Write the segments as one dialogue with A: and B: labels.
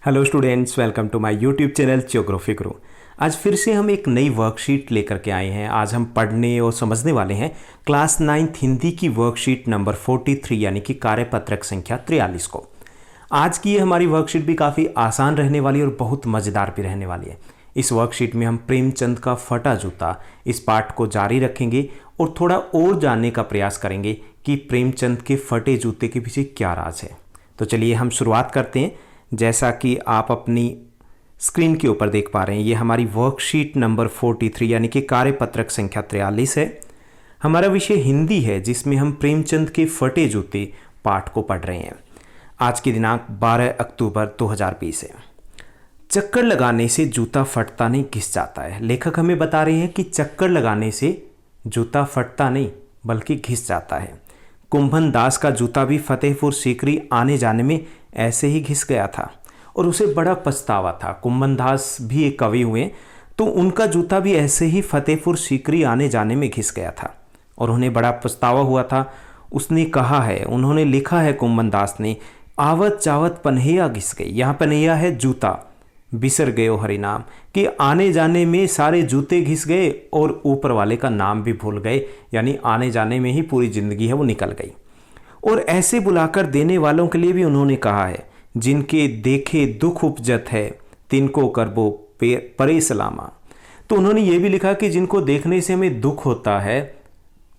A: Hello students, welcome to my YouTube channel geography Guru. आज फिर से हम एक नई वर्कशीट लेकर के आए हैं। आज हम पढ़ने और समझने वाले हैं क्लास 9th हिंदी की वर्कशीट नंबर 43 यानी कि कार्यपत्रक संख्या 43 को। आज की ये हमारी वर्कशीट भी काफ़ी आसान रहने वाली है और बहुत मज़ेदार भी रहने वाली है। इस वर्कशीट में हम प्रेमचंद का फटा जूता इस पाठ को जारी रखेंगे और थोड़ा और जानने का प्रयास करेंगे कि प्रेमचंद के फटे जूते के पीछे क्या राज है। तो चलिए हम शुरुआत करते हैं। जैसा कि आप अपनी स्क्रीन के ऊपर देख पा रहे हैं, ये हमारी वर्कशीट नंबर 43 यानी कि कार्यपत्रक संख्या 43 है। हमारा विषय हिंदी है जिसमें हम प्रेमचंद के फटे जूते पाठ को पढ़ रहे हैं। आज की दिनांक 12 अक्टूबर 2020 है। चक्कर लगाने से जूता फटता नहीं, घिस जाता है। लेखक हमें बता रहे हैं कि चक्कर लगाने से जूता फटता नहीं बल्कि घिस जाता है। कुंभन दास का जूता भी फतेहपुर सीकरी आने जाने में ऐसे ही घिस गया था और उसे बड़ा पछतावा था। कुंभन दास भी एक कवि हुए, तो उनका जूता भी ऐसे ही फतेहपुर सीकरी आने जाने में घिस गया था और उन्हें बड़ा पछतावा हुआ था। उसने कहा है, उन्होंने लिखा है कुंभन दास ने, आवत जावत पन्हैया घिस गई। यहाँ पन्हैया है जूता, बिसर गयो हरि नाम, कि आने जाने में सारे जूते घिस गए और ऊपर वाले का नाम भी भूल गए, यानी आने जाने में ही पूरी जिंदगी है वो निकल गई। और ऐसे बुलाकर देने वालों के लिए भी उन्होंने कहा है, जिनके देखे दुख उपजत है तिनको करबो परे सलामा। तो उन्होंने ये भी लिखा कि जिनको देखने से हमें दुख होता है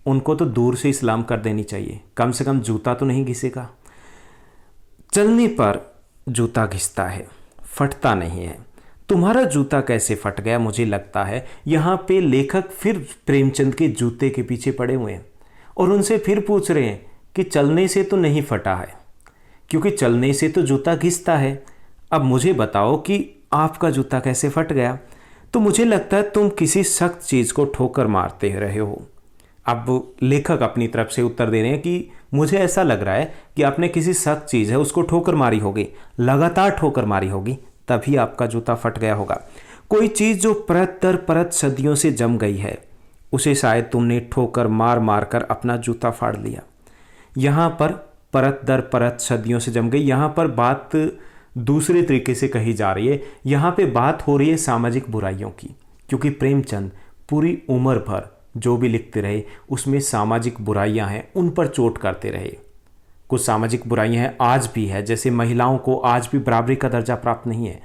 A: उनको तो दूर से सलाम कर देनी चाहिए, कम से कम जूता तो नहीं घिसेगा। चलने पर जूता घिसता है, फटता नहीं है। तुम्हारा जूता कैसे फट गया? मुझे लगता है यहाँ पे लेखक फिर प्रेमचंद के जूते के पीछे पड़े हुए हैं और उनसे फिर पूछ रहे हैं कि चलने से तो नहीं फटा है, क्योंकि चलने से तो जूता घिसता है। अब मुझे बताओ कि आपका जूता कैसे फट गया? तो मुझे लगता है तुम किसी सख्त चीज़ को ठोकर मारते रहे हो। अब लेखक अपनी तरफ से उत्तर दे रहे हैं कि मुझे ऐसा लग रहा है कि आपने किसी सख्त चीज़ है उसको ठोकर मारी होगी, लगातार ठोकर मारी होगी, तभी आपका जूता फट गया होगा। कोई चीज़ जो परत दर परत सदियों से जम गई है उसे शायद तुमने ठोकर मार मार कर अपना जूता फाड़ लिया। यहाँ पर परत दर परत सदियों से जम गई, यहाँ पर बात दूसरे तरीके से कही जा रही है। यहाँ पे बात हो रही है सामाजिक बुराइयों की, क्योंकि प्रेमचंद पूरी उम्र भर जो भी लिखते रहे उसमें सामाजिक बुराइयां हैं, उन पर चोट करते रहे। कुछ सामाजिक बुराइयां हैं, आज भी है, जैसे महिलाओं को आज भी बराबरी का दर्जा प्राप्त नहीं है।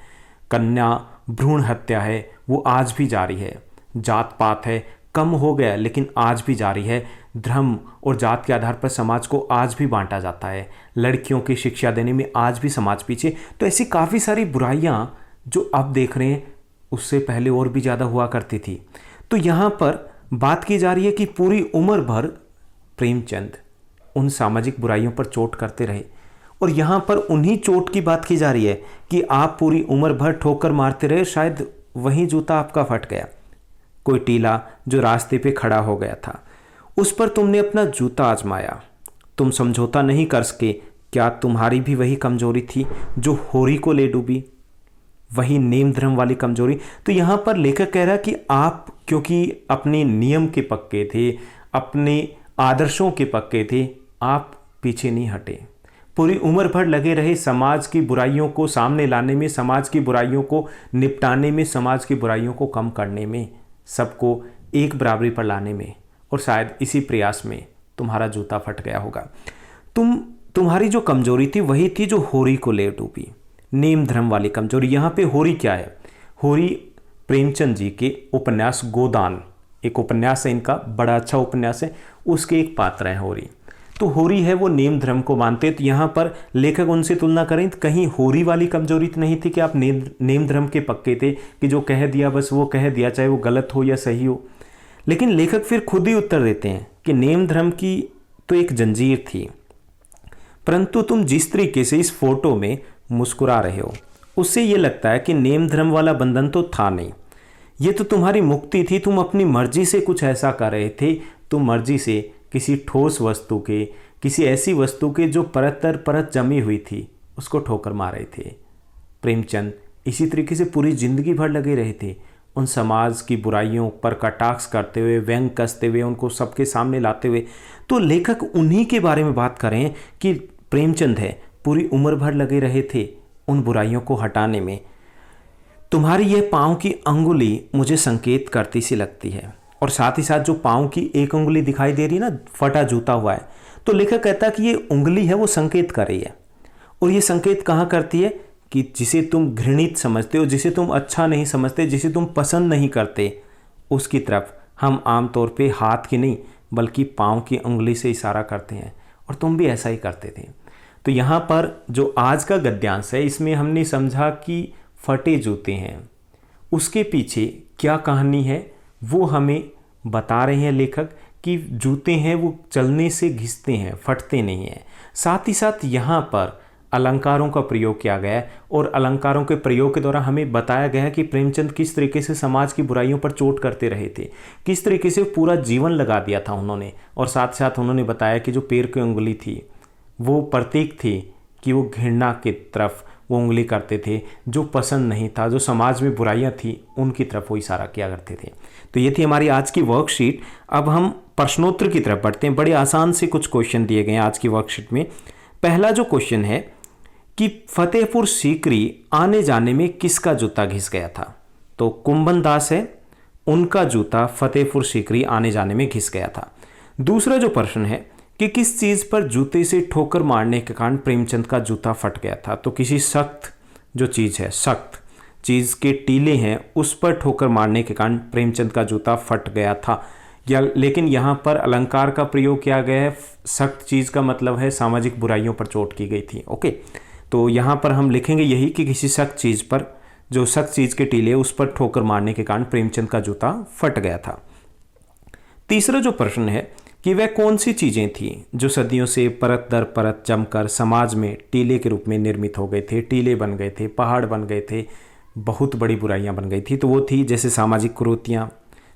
A: कन्या भ्रूण हत्या है, वो आज भी जारी है। जात पात है, कम हो गया लेकिन आज भी जारी है। धर्म और जात के आधार पर समाज को आज भी बांटा जाता है। लड़कियों की शिक्षा देने में आज भी समाज पीछे। तो ऐसी काफ़ी सारी बुराइयां जो अब देख रहे हैं उससे पहले और भी ज़्यादा हुआ करती थी। तो यहाँ पर बात की जा रही है कि पूरी उम्र भर प्रेमचंद उन सामाजिक बुराइयों पर चोट करते रहे और यहाँ पर उन्हीं चोट की बात की जा रही है कि आप पूरी उम्र भर ठोकर मारते रहे, शायद वही जूता आपका फट गया। कोई टीला जो रास्ते पे खड़ा हो गया था उस पर तुमने अपना जूता आजमाया, तुम समझौता नहीं कर सके। क्या तुम्हारी भी वही कमजोरी थी जो होरी को ले डूबी, वही नेम धर्म वाली कमजोरी? तो यहाँ पर लेखक कह रहा है कि आप क्योंकि अपने नियम के पक्के थे, अपने आदर्शों के पक्के थे, आप पीछे नहीं हटे। पूरी उम्र भर लगे रहे समाज की बुराइयों को सामने लाने में, समाज की बुराइयों को निपटाने में, समाज की बुराइयों को कम करने में, सबको एक बराबरी पर लाने में, और शायद इसी प्रयास में तुम्हारा जूता फट गया होगा। तुम्हारी जो कमजोरी थी वही थी जो होरी को ले डूबी, नेम धर्म वाली कमजोरी। यहाँ पे होरी क्या है? होरी प्रेमचंद जी के उपन्यास गोदान, एक उपन्यास है इनका, बड़ा अच्छा उपन्यास है, उसके एक पात्र है होरी। तो होरी है वो नेम धर्म को मानते। तो यहाँ पर लेखक उनसे तुलना करें तो कहीं होरी वाली कमजोरी तो नहीं थी कि आप नेम धर्म के पक्के थे कि जो कह दिया बस वो कह दिया, चाहे वो गलत हो या सही हो। लेकिन लेखक फिर खुद ही उत्तर देते हैं कि नेम धर्म की तो एक जंजीर थी, परंतु तुम जिस तरीके से इस फोटो में मुस्कुरा रहे हो उससे ये लगता है कि नेम धर्म वाला बंधन तो था नहीं, ये तो तुम्हारी मुक्ति थी। तुम अपनी मर्जी से कुछ ऐसा कर रहे थे, तुम मर्जी से किसी ठोस वस्तु के, किसी ऐसी वस्तु के जो परत दर परत जमी हुई थी उसको ठोकर मार रहे थे। प्रेमचंद इसी तरीके से पूरी जिंदगी भर लगे रहे थे, उन समाज की बुराइयों पर कटाक्ष करते हुए, व्यंग कसते हुए, उनको सबके सामने लाते हुए। तो लेखक उन्हीं के बारे में बात कर रहे हैं कि प्रेमचंद है पूरी उम्र भर लगे रहे थे उन बुराइयों को हटाने में तुम्हारी यह पाँव की अंगुली मुझे संकेत करती सी लगती है। और साथ ही साथ जो पाँव की एक उंगली दिखाई दे रही है ना, फटा जूता हुआ है, तो लेखक कहता है कि ये उंगली है वो संकेत कर रही है। और ये संकेत कहाँ करती है कि जिसे तुम घृणित समझते हो, जिसे तुम अच्छा नहीं समझते, जिसे तुम पसंद नहीं करते, उसकी तरफ हम आमतौर पे हाथ की नहीं बल्कि पाँव की उंगली से इशारा करते हैं। और तुम भी ऐसा ही करते थे। तो यहाँ पर जो आज का गद्यांश है, इसमें हमने समझा कि फटे जूते हैं, उसके पीछे क्या कहानी है वो हमें बता रहे हैं लेखक कि जूते हैं वो चलने से घिसते हैं, फटते नहीं हैं। साथ ही साथ यहाँ पर अलंकारों का प्रयोग किया गया है और अलंकारों के प्रयोग के द्वारा हमें बताया गया है कि प्रेमचंद किस तरीके से समाज की बुराइयों पर चोट करते रहे थे, किस तरीके से पूरा जीवन लगा दिया था उन्होंने। और साथ साथ उन्होंने बताया कि जो पैर की उंगली थी वो प्रतीक थी कि वो घृणा की तरफ वो उंगली करते थे, जो पसंद नहीं था, जो समाज में बुराइयां थी उनकी तरफ वो इशारा किया करते थे। तो ये थी हमारी आज की वर्कशीट। अब हम प्रश्नोत्तर की तरफ बढ़ते हैं। बड़े आसान से कुछ क्वेश्चन दिए गए हैं आज की वर्कशीट में। पहला जो क्वेश्चन है कि फतेहपुर सीकरी आने जाने में किसका जूता घिस गया था? तो कुंभन दास है, उनका जूता फतेहपुर सीकरी आने जाने में घिस गया था। दूसरा जो प्रश्न है कि किस चीज़ पर जूते से ठोकर मारने के कारण प्रेमचंद का जूता फट गया था? तो किसी सख्त जो चीज़ है, सख्त चीज़ के टीले हैं, उस पर ठोकर मारने के कारण प्रेमचंद का जूता फट गया था। या लेकिन यहाँ पर अलंकार का प्रयोग किया गया है। सख्त चीज़ का मतलब है सामाजिक बुराइयों पर चोट की गई थी। ओके, तो यहाँ पर हम लिखेंगे यही कि किसी सख्त चीज़ पर, जो सख्त चीज़ के टीले उस पर ठोकर मारने के कारण प्रेमचंद का जूता फट गया था। तीसरा जो प्रश्न है कि वह कौन सी चीज़ें थीं जो सदियों से परत दर परत जमकर समाज में टीले के रूप में निर्मित हो गए थे, टीले बन गए थे, पहाड़ बन गए थे, बहुत बड़ी बुराइयां बन गई थी। तो वो थी जैसे सामाजिक कुरीतियाँ।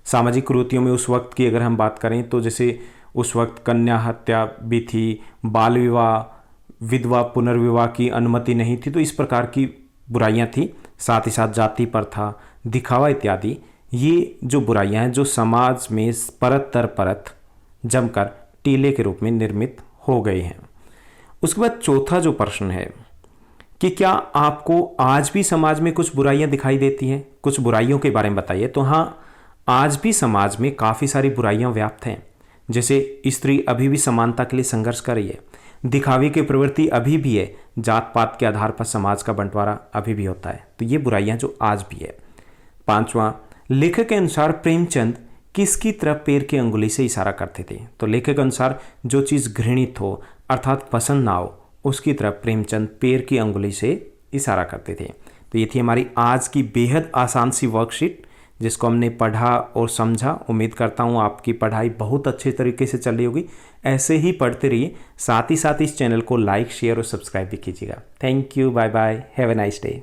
A: सामाजिक कुरीतियों में उस वक्त की अगर हम बात करें तो जैसे उस वक्त कन्या हत्या भी थी, बाल विवाह, विधवा पुनर्विवाह की अनुमति नहीं थी, तो इस प्रकार की बुराइयां थी। साथ ही साथ जाति प्रथा, दिखावा इत्यादि, ये जो बुराइयां हैं जो समाज में परत दर परत जमकर टीले के रूप में निर्मित हो गई हैं। उसके बाद चौथा जो प्रश्न है कि क्या आपको आज भी समाज में कुछ बुराइयां दिखाई देती हैं? कुछ बुराइयों के बारे में बताइए। तो हाँ, आज भी समाज में काफ़ी सारी बुराइयां व्याप्त हैं। जैसे स्त्री अभी भी समानता के लिए संघर्ष कर रही है, दिखावे की प्रवृत्ति अभी भी है, जात पात के आधार पर समाज का बंटवारा अभी भी होता है। तो ये बुराइयां जो आज भी है। पांचवा, लेखक के अनुसार प्रेमचंद किसकी तरफ पैर की अंगुली से इशारा करते थे? तो लेखक के अनुसार जो चीज़ घृणित हो अर्थात पसंद ना हो उसकी तरफ प्रेमचंद पैर की अंगुली से इशारा करते थे। तो ये थी हमारी आज की बेहद आसान सी वर्कशीट जिसको हमने पढ़ा और समझा। उम्मीद करता हूँ आपकी पढ़ाई बहुत अच्छे तरीके से चल रही होगी। ऐसे ही पढ़ते रहिए, साथ ही साथ इस चैनल को लाइक, शेयर और सब्सक्राइब भी कीजिएगा। Thank you, bye bye, have a nice day.